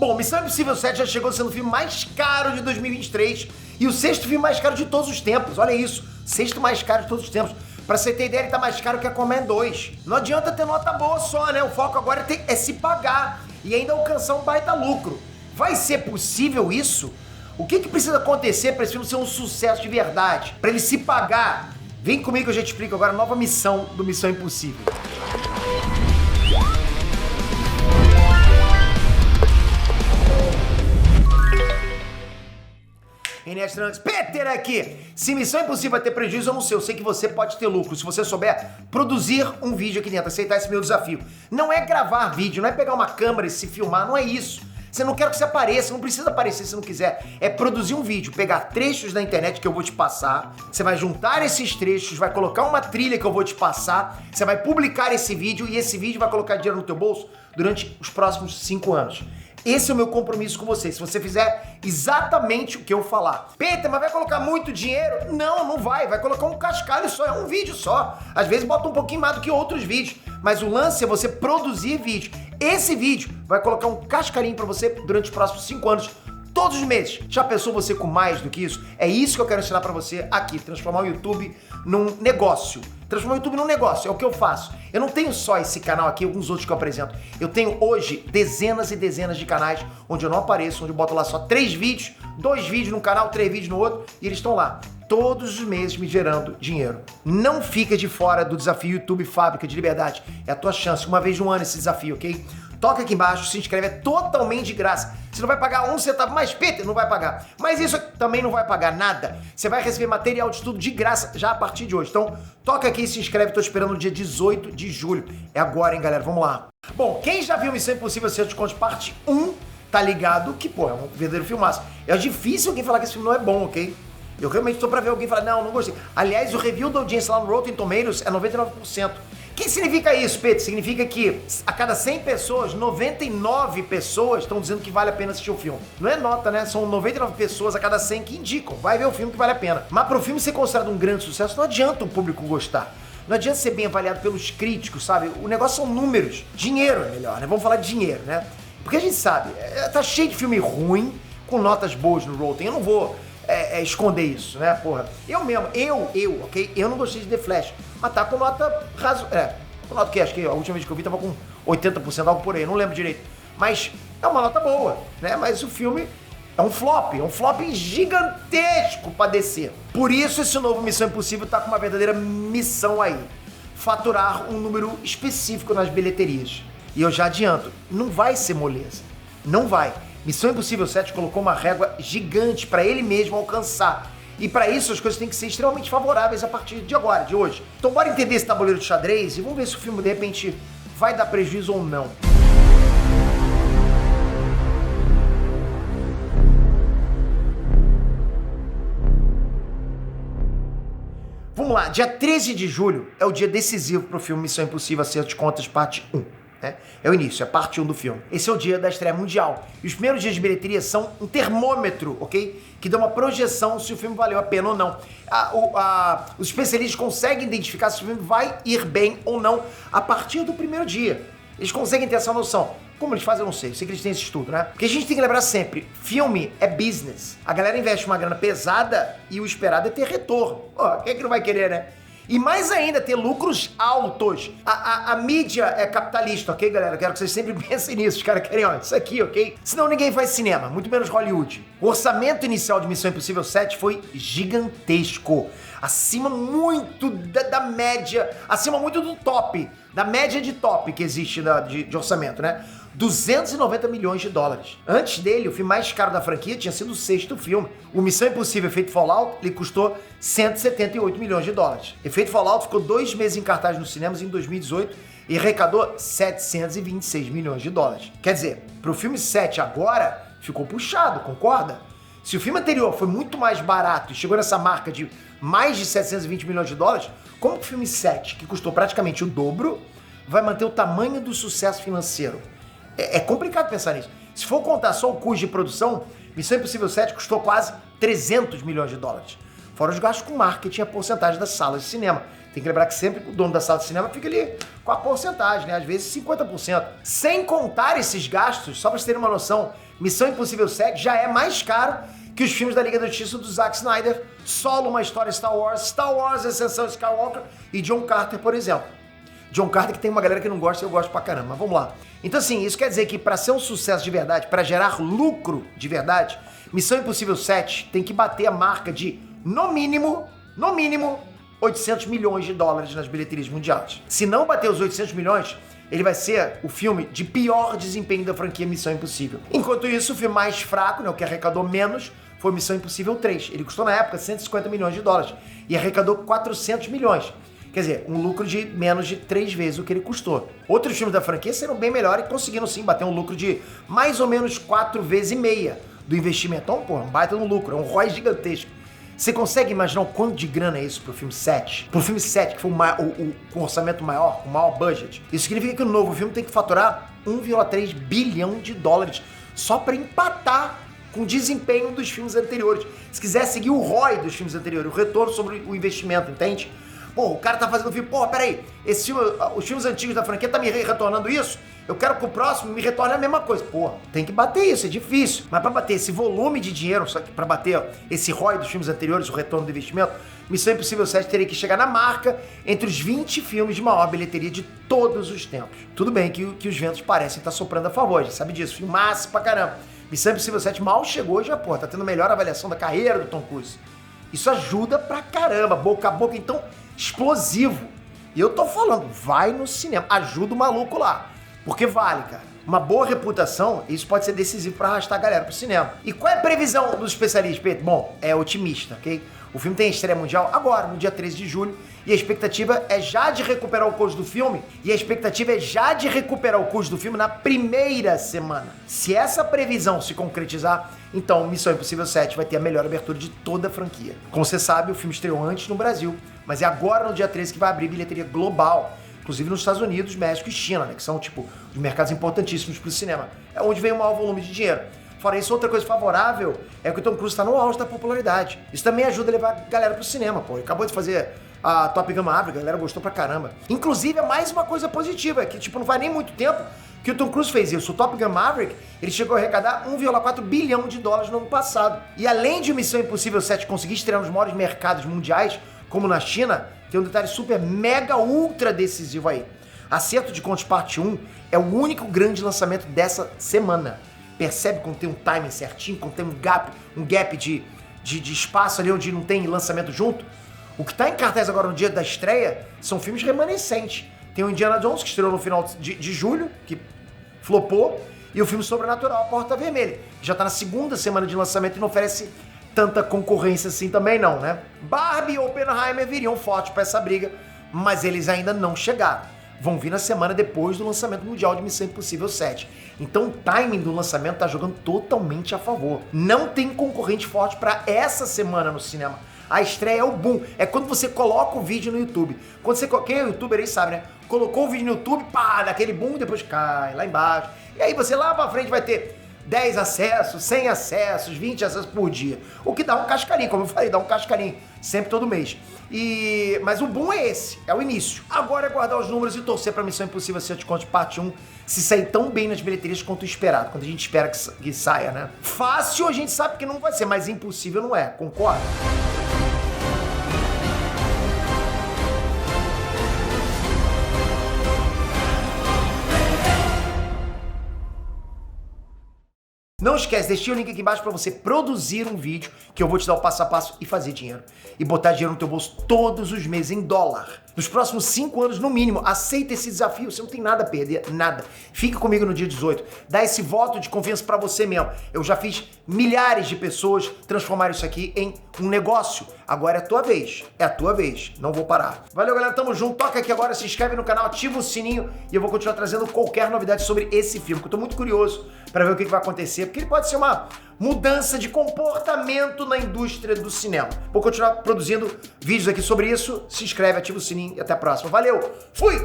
Bom, Missão Impossível 7 já chegou sendo o filme mais caro de 2023 e o sexto filme mais caro de todos os tempos. Olha isso, sexto mais caro de todos os tempos. Pra você ter ideia, ele tá mais caro que Aquaman 2. Não adianta ter nota boa só, né? O foco agora é se pagar e ainda alcançar um baita lucro. Vai ser possível isso? O que precisa acontecer para esse filme ser um sucesso de verdade? Para ele se pagar? Vem comigo que eu já te explico agora a nova missão do Missão Impossível. Inês Trunks, Peter aqui! Se Missão Impossível vai ter prejuízo, eu não sei. Eu sei que você pode ter lucro se você souber produzir um vídeo aqui dentro, aceitar esse meu desafio. Não é gravar vídeo, não é pegar uma câmera e se filmar, não é isso. Você não quer que você apareça, não precisa aparecer se não quiser. É produzir um vídeo, pegar trechos da internet que eu vou te passar, você vai juntar esses trechos, vai colocar uma trilha que eu vou te passar, você vai publicar esse vídeo e esse vídeo vai colocar dinheiro no teu bolso durante os próximos 5 anos. Esse é o meu compromisso com você. Se você fizer exatamente o que eu falar. Peter, mas vai colocar muito dinheiro? Não, não vai. Vai colocar um cascalho só, é um vídeo só. Às vezes bota um pouquinho mais do que outros vídeos. Mas o lance é você produzir vídeo. Esse vídeo vai colocar um cascalinho pra você durante os próximos 5 anos. Todos os meses. Já pensou você com mais do que isso? É isso que eu quero ensinar pra você aqui. Transformar o YouTube num negócio. Transformar o YouTube num negócio. É o que eu faço. Eu não tenho só esse canal aqui, alguns outros que eu apresento. Eu tenho hoje dezenas e dezenas de canais onde eu não apareço, onde eu boto lá só 3 vídeos, 2 vídeos num canal, 3 vídeos no outro, e eles estão lá. Todos os meses me gerando dinheiro. Não fica de fora do desafio YouTube Fábrica de Liberdade. É a tua chance. Uma vez no ano esse desafio, ok? Toca aqui embaixo, se inscreve, é totalmente de graça. Você não vai pagar 1 centavo, mais Peter, não vai pagar. Mas isso também não vai pagar nada. Você vai receber material de estudo de graça já a partir de hoje. Então, toca aqui e se inscreve, tô esperando no dia 18 de julho. É agora, hein, galera? Vamos lá. Bom, quem já viu Missão Impossível Acerto de Contas parte 1, tá ligado que, pô, é um verdadeiro filmaço. É difícil alguém falar que esse filme não é bom, ok? Eu realmente tô pra ver alguém falar, não gostei. Aliás, o review da audiência lá no Rotten Tomatoes é 99%. O que significa isso, Pedro? Significa que a cada 100 pessoas, 99 pessoas estão dizendo que vale a pena assistir o filme. Não é nota, né? São 99 pessoas a cada 100 que indicam. Vai ver o filme que vale a pena. Mas para o filme ser considerado um grande sucesso, não adianta o público gostar. Não adianta ser bem avaliado pelos críticos, sabe? O negócio são números. Dinheiro é melhor, né? Vamos falar de dinheiro, né? Porque a gente sabe, tá cheio de filme ruim com notas boas no Rotten. Eu não vou esconder isso, né, porra? Eu mesmo, ok? Eu não gostei de The Flash, mas tá com nota razoável. Com nota que acho que a última vez que eu vi tava com 80%, algo por aí, não lembro direito. Mas é uma nota boa, né? Mas o filme é um flop gigantesco pra descer. Por isso esse novo Missão Impossível tá com uma verdadeira missão aí. Faturar um número específico nas bilheterias. E eu já adianto, não vai ser moleza. Não vai. Missão Impossível 7 colocou uma régua gigante para ele mesmo alcançar. E para isso as coisas têm que ser extremamente favoráveis a partir de agora, de hoje. Então bora entender esse tabuleiro de xadrez e vamos ver se o filme de repente vai dar prejuízo ou não. Vamos lá, dia 13 de julho é o dia decisivo para o filme Missão Impossível Acerto de Contas, parte 1. É o início, é parte 1 do filme. Esse é o dia da estreia mundial. E os primeiros dias de bilheteria são um termômetro, ok? Que dá uma projeção se o filme valeu a pena ou não. Os especialistas conseguem identificar se o filme vai ir bem ou não a partir do primeiro dia. Eles conseguem ter essa noção. Como eles fazem, eu não sei. Eu sei que eles têm esse estudo, né? Porque a gente tem que lembrar sempre, filme é business. A galera investe uma grana pesada e o esperado é ter retorno. Quem é que não vai querer, né? E mais ainda, ter lucros altos. A mídia é capitalista, ok, galera? Eu quero que vocês sempre pensem nisso. Os caras querem, isso aqui, ok? Senão ninguém faz cinema, muito menos Hollywood. O orçamento inicial de Missão Impossível 7 foi gigantesco. Acima muito da média, acima muito do top, da média de top que existe de orçamento, né? 290 milhões de dólares. Antes dele, o filme mais caro da franquia tinha sido o 6º filme. O Missão Impossível Efeito Fallout, ele custou 178 milhões de dólares. Efeito Fallout ficou 2 meses em cartaz nos cinemas em 2018 e arrecadou 726 milhões de dólares. Quer dizer, pro filme 7 agora, ficou puxado, concorda? Se o filme anterior foi muito mais barato e chegou nessa marca de mais de 720 milhões de dólares, como que o filme 7, que custou praticamente o dobro, vai manter o tamanho do sucesso financeiro? É complicado pensar nisso. Se for contar só o custo de produção, Missão Impossível 7 custou quase 300 milhões de dólares. Fora os gastos com marketing e a porcentagem das salas de cinema. Tem que lembrar que sempre o dono da sala de cinema fica ali com a porcentagem, né? Às vezes 50%. Sem contar esses gastos, só pra vocês terem uma noção, Missão Impossível 7 já é mais caro que os filmes da Liga da Justiça do Zack Snyder, Solo, Uma História Star Wars, Ascensão Skywalker e John Carter, por exemplo. John Carter que tem uma galera que não gosta e eu gosto pra caramba, mas vamos lá. Então assim, isso quer dizer que pra ser um sucesso de verdade, pra gerar lucro de verdade, Missão Impossível 7 tem que bater a marca de, no mínimo, 800 milhões de dólares nas bilheterias mundiais. Se não bater os 800 milhões, ele vai ser o filme de pior desempenho da franquia Missão Impossível. Enquanto isso, o filme mais fraco, né, o que arrecadou menos, foi Missão Impossível 3. Ele custou na época 150 milhões de dólares e arrecadou 400 milhões. Quer dizer, um lucro de menos de 3 vezes o que ele custou. Outros filmes da franquia serão bem melhores e conseguiram sim bater um lucro de mais ou menos 4,5 vezes do investimento. Então, pô, um baita no lucro, é um ROI gigantesco. Você consegue imaginar o quanto de grana é isso pro filme 7? Pro filme 7, que foi com orçamento maior, com maior budget. Isso significa que o novo filme tem que faturar 1,3 bilhão de dólares só pra empatar com o desempenho dos filmes anteriores. Se quiser seguir o ROI dos filmes anteriores, o retorno sobre o investimento, entende? Pô, o cara tá fazendo filme, pô, peraí, os filmes antigos da franquia tá me retornando isso? Eu quero que o próximo me retorne a mesma coisa. Pô, tem que bater isso, é difícil. Mas pra bater esse volume de dinheiro, só que pra bater esse ROI dos filmes anteriores, o retorno do investimento, Missão Impossível 7 teria que chegar na marca entre os 20 filmes de maior bilheteria de todos os tempos. Tudo bem que os ventos parecem estar soprando a favor, a gente sabe disso, filmaço pra caramba. Missão Impossível 7 mal chegou e já, pô, tá tendo a melhor avaliação da carreira do Tom Cruise. Isso ajuda pra caramba, boca a boca, então, explosivo. E eu tô falando, vai no cinema, ajuda o maluco lá. Porque vale, cara. Uma boa reputação, isso pode ser decisivo pra arrastar a galera pro cinema. E qual é a previsão dos especialistas, Pedro? Bom, é otimista, ok? O filme tem estreia mundial agora, no dia 13 de julho, e a expectativa é já de recuperar o custo do filme, na primeira semana. Se essa previsão se concretizar, então Missão Impossível 7 vai ter a melhor abertura de toda a franquia. Como você sabe, o filme estreou antes no Brasil, mas é agora, no dia 13, que vai abrir bilheteria global, inclusive nos Estados Unidos, México e China, né, que são, tipo, os mercados importantíssimos pro cinema. É onde vem o maior volume de dinheiro. Fora isso, outra coisa favorável é que o Tom Cruise está no auge da popularidade. Isso também ajuda a levar a galera pro cinema, pô. Ele acabou de fazer a Top Gun Maverick, a galera gostou pra caramba. Inclusive, é mais uma coisa positiva, é que, tipo, não faz nem muito tempo que o Tom Cruise fez isso. O Top Gun Maverick, ele chegou a arrecadar 1,4 bilhão de dólares no ano passado. E além de Missão Impossível 7 conseguir estrear nos maiores mercados mundiais, como na China, tem um detalhe super, mega, ultra decisivo aí. Acerto de Contas Parte 1 é o único grande lançamento dessa semana. Percebe quando tem um timing certinho, quando tem um gap de espaço ali onde não tem lançamento junto? O que tá em cartaz agora no dia da estreia são filmes remanescentes. Tem o Indiana Jones, que estreou no final de julho, que flopou, e o filme Sobrenatural, A Porta Vermelha, que já tá na segunda semana de lançamento e não oferece tanta concorrência assim também não, né? Barbie e Oppenheimer viriam forte pra essa briga, mas eles ainda não chegaram. Vão vir na semana depois do lançamento mundial de Missão Impossível 7. Então o timing do lançamento tá jogando totalmente a favor. Não tem concorrente forte pra essa semana no cinema. A estreia é o boom. É quando você coloca o vídeo no YouTube. Quando você, quem é youtuber aí sabe, né? Colocou o vídeo no YouTube, pá, daquele boom, depois cai lá embaixo. E aí você lá pra frente vai ter 10 acessos, 100 acessos, 20 acessos por dia. O que dá um cascarinho, como eu falei, dá um cascarinho sempre todo mês. Mas o boom é esse, é o início. Agora é guardar os números e torcer pra Missão Impossível 7 Contas Parte 1 se sair tão bem nas bilheterias quanto o esperado, quando a gente espera que saia, né? Fácil a gente sabe que não vai ser, mas impossível não é, concorda? Não esquece, deixei o link aqui embaixo para você produzir um vídeo que eu vou te dar o passo a passo e fazer dinheiro. E botar dinheiro no teu bolso todos os meses em dólar. Nos próximos 5 anos, no mínimo. Aceita esse desafio, você não tem nada a perder, nada. Fique comigo no dia 18. Dá esse voto de confiança para você mesmo. Eu já fiz milhares de pessoas transformar isso aqui em um negócio. Agora é a tua vez. É a tua vez. Não vou parar. Valeu, galera. Tamo junto. Toca aqui agora, se inscreve no canal, ativa o sininho e eu vou continuar trazendo qualquer novidade sobre esse filme, que eu tô muito curioso para ver o que vai acontecer, porque ele pode ser uma mudança de comportamento na indústria do cinema. Vou continuar produzindo vídeos aqui sobre isso. Se inscreve, ativa o sininho e até a próxima. Valeu! Fui!